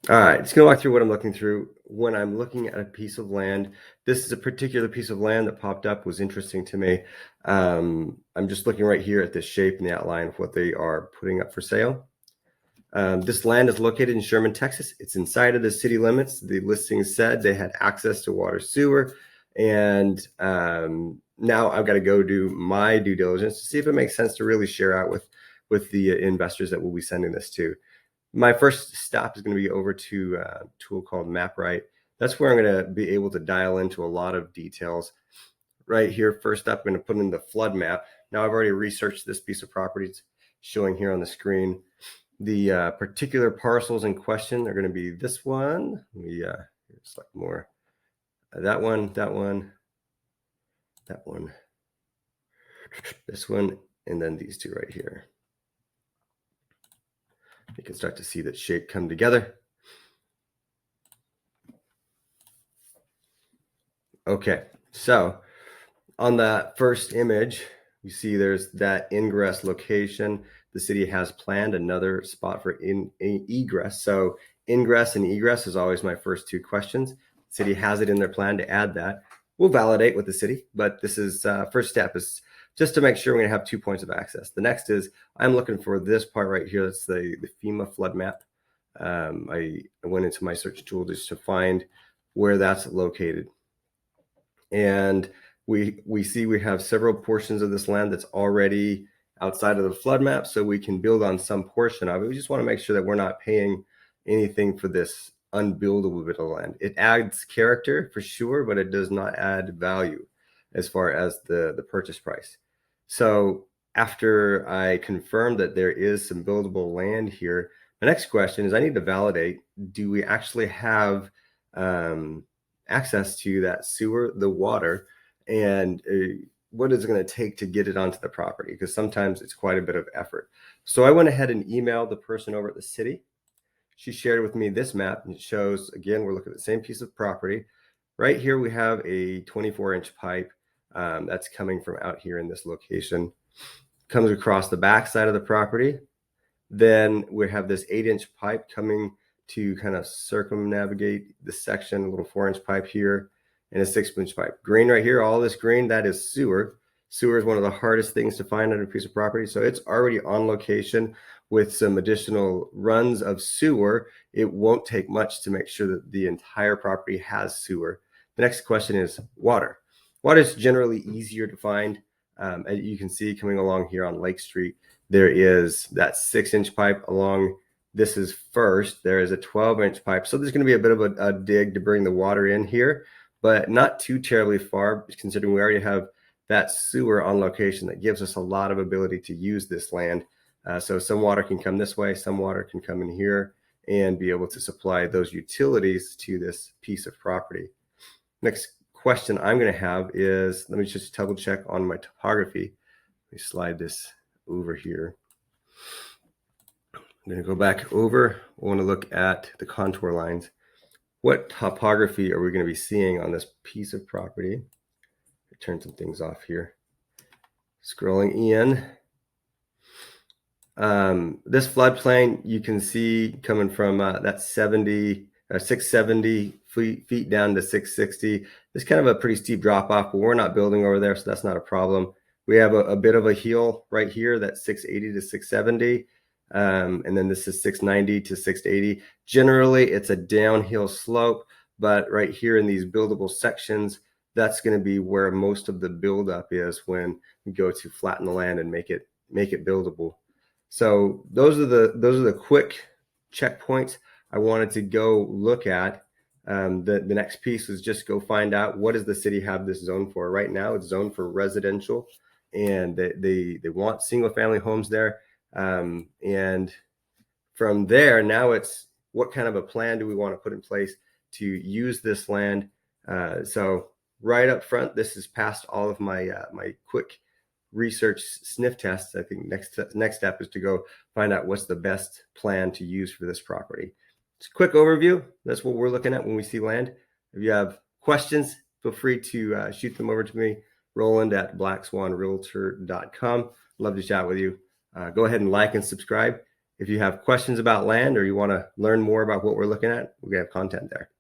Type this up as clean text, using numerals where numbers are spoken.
All right, just gonna walk through what I'm looking through. When I'm looking at a piece of land, this is a particular piece of land that popped up, was interesting to me. I'm just looking right here at the shape and the outline of what they are putting up for sale. This land is located in Sherman, Texas. It's inside of the city limits. The listing said they had access to water, sewer, and now I've got to go do my due diligence to see if it makes sense to really share out with the investors that we'll be sending this to. My first stop is going to be over to a tool called MapRight. That's where I'm going to be able to dial into a lot of details. Right here, first up, I'm going to put in the flood map. Now, I've already researched this piece of property. It's showing here on the screen. The particular parcels in question are going to be this one. We select more. That one, that one, that one, this one, and then these two right here. You can start to see that shape come together. Okay, so on that first image, you see there's that ingress location. The city has planned another spot for egress. So ingress and egress is always my first two questions. The city has it in their plan to add that. We'll validate with the city, but this is first step is just to make sure we're going to have 2 points of access. The next is I'm looking for this part right here. That's the FEMA flood map. I went into my search tool just to find where that's located. And we see we have several portions of this land that's already outside of the flood map, so we can build on some portion of it. We just want to make sure that we're not paying anything for this unbuildable bit of land. It adds character for sure, but it does not add value as far as the purchase price. So after I confirm that there is some buildable land here, the next question is I need to validate, do we actually have access to that sewer, the water, and what is it going to take to get it onto the property? Because sometimes it's quite a bit of effort. So I went ahead and emailed the person over at the city. She shared with me this map, and it shows, again, we're looking at the same piece of property. Right here, we have a 24-inch pipe that's coming from out here in this location. Comes across the back side of the property. Then we have this 8-inch pipe coming to kind of circumnavigate the section, a little 4-inch pipe here, and a 6-inch pipe. Green right here, all this green, that is sewer. Sewer is one of the hardest things to find on a piece of property, so it's already on location with some additional runs of sewer. It won't take much to make sure that the entire property has sewer. The next question is water. Water is generally easier to find. As you can see coming along here on Lake Street, there is that 6-inch pipe along. This is first. There is a 12-inch pipe. So there's going to be a bit of a dig to bring the water in here, but not too terribly far, considering we already have that sewer on location that gives us a lot of ability to use this land. So some water can come this way, some water can come in here and be able to supply those utilities to this piece of property. Next question I'm going to have is, let me just double check on my topography. Let me slide this over here. I'm going to go back over. I want to look at the contour lines. What topography are we going to be seeing on this piece of property? Turn some things off here. Scrolling in. This floodplain you can see coming from that 670 feet down to 660. It's kind of a pretty steep drop off, but we're not building over there, so that's not a problem. We have a bit of a hill right here, that's 680 to 670. And then this is 690 to 680. Generally, it's a downhill slope, but right here in these buildable sections, that's going to be where most of the buildup is when we go to flatten the land and make it buildable. So those are the quick checkpoints I wanted to go look at. The next piece was just go find out, what does the city have this zone for? Right now, it's zoned for residential, and they want single family homes there. And from there, now it's what kind of a plan do we want to put in place to use this land? So right up front, this is past all of my my quick research sniff tests. I think next step is to go find out what's the best plan to use for this property. It's a quick overview. That's what we're looking at when we see land. If you have questions, feel free to shoot them over to me, Roland at blackswanrealtor.com. Love to chat with you. Go ahead and like and subscribe. If you have questions about land or you want to learn more about what we're looking at, we have content there.